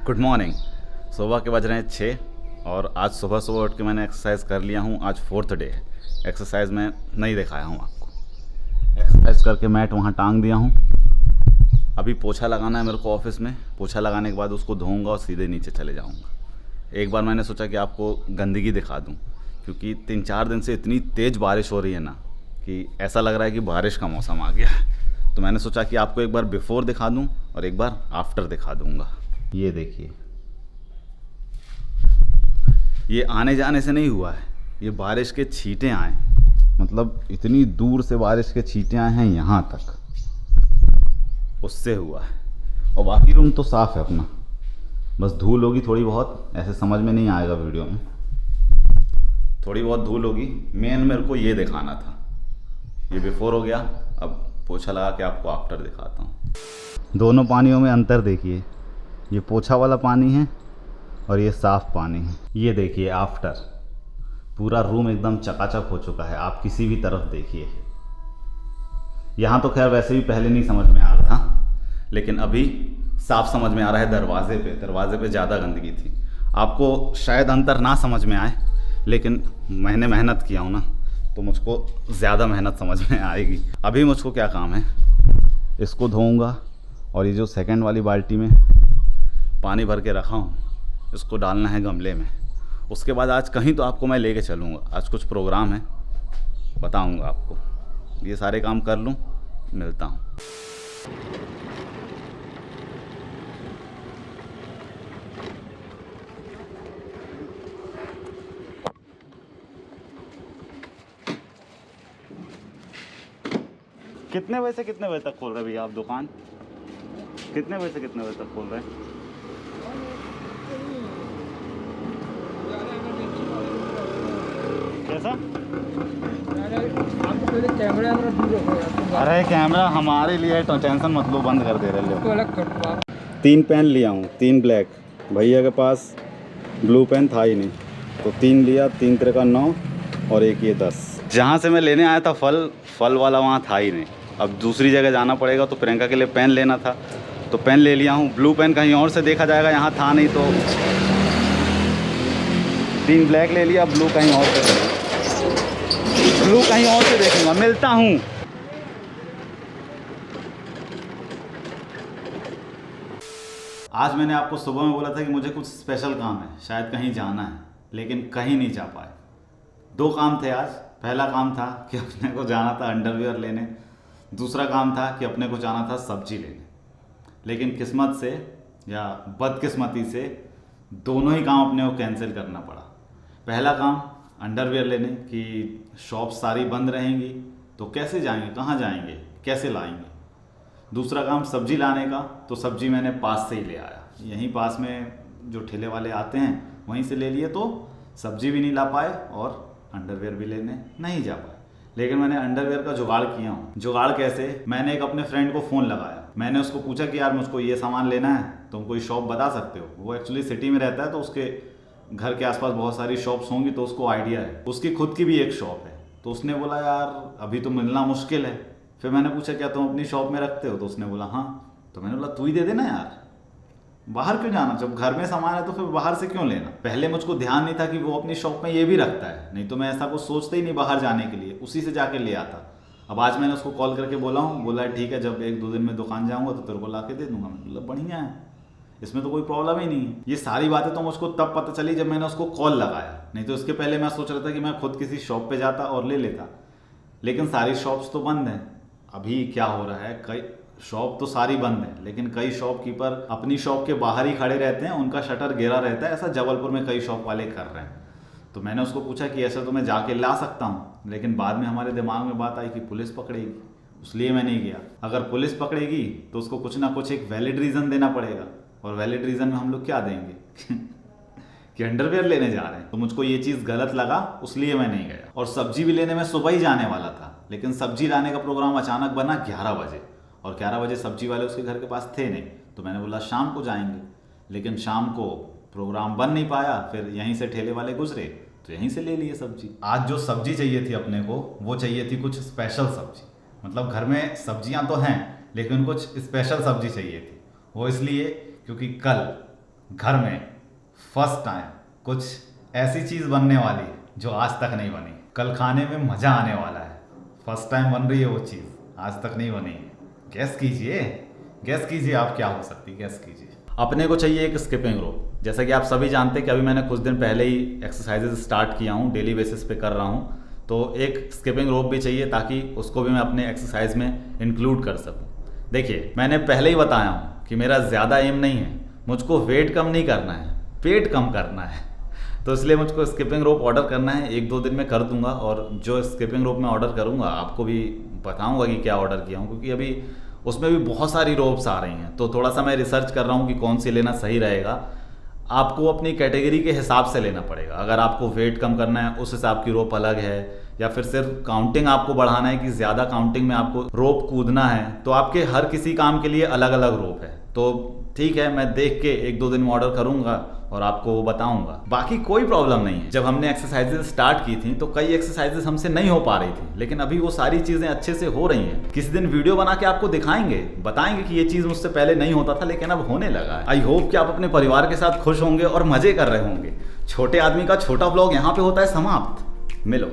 Good morning. सुबह के बज रहे हैं 6 और आज सुबह सुबह उठ के मैंने एक्सरसाइज कर लिया हूँ। आज 4th डे है। एक्सरसाइज में नहीं दिखाया हूँ आपको। एक्सरसाइज करके मैट वहाँ टांग दिया हूँ। अभी पोछा लगाना है मेरे को ऑफिस में। पोछा लगाने के बाद उसको धोऊंगा और सीधे नीचे चले जाऊँगा। एक बार मैंने सोचा कि आपको गंदगी दिखा दूँ, क्योंकि 3-4 दिन से इतनी तेज़ बारिश हो रही है ना कि ऐसा लग रहा है कि बारिश का मौसम आ गया है। तो मैंने सोचा कि आपको एक बार बिफ़ोर दिखा दूँ और एक बार आफ्टर दिखा दूँगा। ये देखिए, ये आने जाने से नहीं हुआ है, ये बारिश के छींटे आए, मतलब इतनी दूर से बारिश के छींटे आए हैं यहाँ तक, उससे हुआ है। और बाकी रूम तो साफ़ है अपना, बस धूल होगी थोड़ी बहुत, ऐसे समझ में नहीं आएगा वीडियो में, थोड़ी बहुत धूल होगी। मेन मेरे को ये दिखाना था। ये बिफ़ोर हो गया, अब पोछा लगा के आपको आफ्टर दिखाता हूँ। दोनों पानियों में अंतर देखिए, ये पोछा वाला पानी है और ये साफ़ पानी है। ये देखिए आफ्टर, पूरा रूम एकदम चकाचक हो चुका है। आप किसी भी तरफ देखिए। यहाँ तो खैर वैसे भी पहले नहीं समझ में आ रहा था, लेकिन अभी साफ समझ में आ रहा है। दरवाजे पे ज़्यादा गंदगी थी। आपको शायद अंतर ना समझ में आए, लेकिन मैंने मेहनत किया हूँ ना, तो मुझको ज़्यादा मेहनत समझ में आएगी। अभी मुझको क्या काम है, इसको धोऊँगा और ये जो सेकंड वाली बाल्टी में पानी भर के रखा हूँ, इसको डालना है गमले में। उसके बाद आज कहीं तो आपको मैं लेके चलूँगा। आज कुछ प्रोग्राम है, बताऊँगा आपको। ये सारे काम कर लूँ, मिलता हूँ। कितने बजे से कितने बजे तक खोल रहे भैया आप दुकान? कितने बजे से कितने बजे तक खोल रहे हैं? कैसा? अरे कैमरा हमारे लिए तो टेंशन मत लो, बंद कर दे रहे हो। 3 पेन लिया हूँ, 3 ब्लैक। भैया के पास ब्लू पेन था ही नहीं, तो 3 लिया। 3 3 का 9 और एक ये 10। जहाँ से मैं लेने आया था फल वाला वहाँ था ही नहीं। अब दूसरी जगह जाना पड़ेगा, तो प्रियंका के लिए पेन लेना था, तो पेन ले लिया हूँ। ब्लू पेन कहीं और से देखा जाएगा, यहाँ था नहीं, तो 3 ब्लैक ले लिया। ब्लू कहीं और से देखूंगा। मिलता हूँ। आज मैंने आपको सुबह में बोला था कि मुझे कुछ स्पेशल काम है, शायद कहीं जाना है, लेकिन कहीं नहीं जा पाए। 2 काम थे आज। पहला काम था कि अपने को जाना था अंडरवियर लेने, दूसरा काम था कि अपने को जाना था सब्जी लेने। लेकिन किस्मत से या बदकिस्मती से दोनों ही काम अपने को कैंसिल करना पड़ा। पहला काम अंडरवियर लेने की, शॉप सारी बंद रहेंगी, तो कैसे जाएंगे, कहाँ जाएंगे, कैसे लाएंगे। दूसरा काम सब्जी लाने का, तो सब्जी मैंने पास से ही ले आया। यहीं पास में जो ठेले वाले आते हैं वहीं से ले लिए, तो सब्जी भी नहीं ला पाए और अंडरवियर भी लेने नहीं जा पाए। लेकिन मैंने अंडरवियर का जुगाड़ किया हूँ। जुगाड़ कैसे? मैंने एक अपने फ्रेंड को फ़ोन लगाया। मैंने उसको पूछा कि यार मुझको ये सामान लेना है, तुम कोई शॉप बता सकते हो? वो एक्चुअली सिटी में रहता है, तो उसके घर के आसपास बहुत सारी शॉप्स होंगी, तो उसको आइडिया है। उसकी खुद की भी एक शॉप है। तो उसने बोला यार अभी तो मिलना मुश्किल है। फिर मैंने पूछा क्या तुम अपनी शॉप में रखते हो? तो उसने बोला हाँ। तो मैंने बोला तू ही दे देना यार, बाहर क्यों जाना, जब घर में सामान है तो फिर बाहर से क्यों लेना। पहले मुझको ध्यान नहीं था कि वो अपनी शॉप में ये भी रखता है, नहीं तो मैं ऐसा कुछ सोचता ही नहीं बाहर जाने के लिए, उसी से जाके ले आता। अब आज मैंने उसको कॉल करके बोला ठीक है, जब 1-2 दिन में दुकान जाऊँगा तो तेरे को ला के दे दूँगा। मतलब बढ़िया है, इसमें तो कोई प्रॉब्लम ही नहीं है। ये सारी बातें तो मुझको तब पता चली जब मैंने उसको कॉल लगाया, नहीं तो इसके पहले मैं सोच रहा था कि मैं खुद किसी शॉप पे जाता और ले लेता। लेकिन सारी शॉप्स तो बंद हैं। अभी क्या हो रहा है, कई शॉप तो सारी बंद है, लेकिन कई शॉपकीपर अपनी शॉप के बाहर ही खड़े रहते हैं, उनका शटर गिरा रहता है। ऐसा जबलपुर में कई शॉप वाले कर रहे हैं। तो मैंने उसको पूछा कि ऐसा तो मैं जाके ला सकता हूँ, लेकिन बाद में हमारे दिमाग में बात आई कि पुलिस पकड़ेगी, इसलिए मैं नहीं गया। अगर पुलिस पकड़ेगी तो उसको कुछ ना कुछ एक वैलिड रीज़न देना पड़ेगा, और वैलिड रीज़न में हम लोग क्या देंगे कि अंडरवियर लेने जा रहे हैं। तो मुझको ये चीज़ गलत लगा, इसलिए मैं नहीं गया। और सब्जी भी लेने में सुबह ही जाने वाला था, लेकिन सब्जी लाने का प्रोग्राम अचानक बना 11 बजे, और 11 बजे सब्जी वाले उसके घर के पास थे नहीं। तो मैंने बोला शाम को जाएंगे, लेकिन शाम को प्रोग्राम बन नहीं पाया। फिर यहीं से ठेले वाले गुजरे तो यहीं से ले लिए सब्जी। आज जो सब्जी चाहिए थी अपने को, वो चाहिए थी कुछ स्पेशल सब्जी। मतलब घर में सब्जियां तो हैं, लेकिन कुछ स्पेशल सब्जी चाहिए थी। वो इसलिए क्योंकि कल घर में फर्स्ट टाइम कुछ ऐसी चीज़ बनने वाली है जो आज तक नहीं बनी। कल खाने में मज़ा आने वाला है। फर्स्ट टाइम बन रही है वो चीज़, आज तक नहीं बनी है। गैस कीजिए आप क्या हो सकती, गैस कीजिए। अपने को चाहिए एक स्किपिंग रोप। जैसा कि आप सभी जानते हैं कि अभी मैंने कुछ दिन पहले ही एक्सरसाइजेज स्टार्ट किया हूँ, डेली बेसिस पे कर रहा हूँ, तो एक स्किपिंग रोप भी चाहिए ताकि उसको भी मैं अपने एक्सरसाइज में इंक्लूड कर सकूँ। देखिए, मैंने पहले ही बताया हूँ कि मेरा ज़्यादा एम नहीं है, मुझको वेट कम नहीं करना है, पेट कम करना है। तो इसलिए मुझको स्किपिंग रोप ऑर्डर करना है। 1-2 दिन में कर दूंगा, और जो स्किपिंग रोप मैं ऑर्डर करूंगा आपको भी बताऊंगा कि क्या ऑर्डर किया हूँ, क्योंकि अभी उसमें भी बहुत सारी रोप्स आ रही हैं। तो थोड़ा सा मैं रिसर्च कर रहा हूँ कि कौन सी लेना सही रहेगा। आपको अपनी कैटेगरी के हिसाब से लेना पड़ेगा। अगर आपको वेट कम करना है उस हिसाब की रोप अलग है, या फिर सिर्फ काउंटिंग आपको बढ़ाना है कि ज़्यादा काउंटिंग में आपको रोप कूदना है, तो आपके हर किसी काम के लिए अलग अलग रोप है। तो ठीक है, मैं देख के 1-2 दिन में ऑर्डर करूंगा और आपको वो बताऊंगा। बाकी कोई प्रॉब्लम नहीं है। जब हमने एक्सरसाइजेज स्टार्ट की थी तो कई एक्सरसाइजेज हमसे नहीं हो पा रही थी, लेकिन अभी वो सारी चीज़ें अच्छे से हो रही हैं। किसी दिन वीडियो बना के आपको दिखाएंगे, बताएंगे कि ये चीज़ मुझसे पहले नहीं होता था लेकिन अब होने लगा है। आई होप कि आप अपने परिवार के साथ खुश होंगे और मज़े कर रहे होंगे। छोटे आदमी का छोटा व्लॉग यहाँ पे होता है समाप्त। मिलो,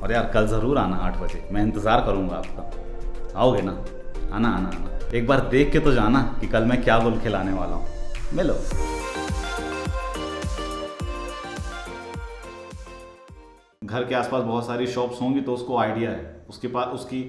और यार कल ज़रूर आना 8 बजे, मैं इंतज़ार करूँगा आपका। आओगे ना? आना। एक बार देख के तो जाना कि कल मैं क्या गुल खिलाने वाला हूँ। मिलो। घर के आसपास बहुत सारी शॉप्स होंगी तो उसको आइडिया है, उसके पास उसकी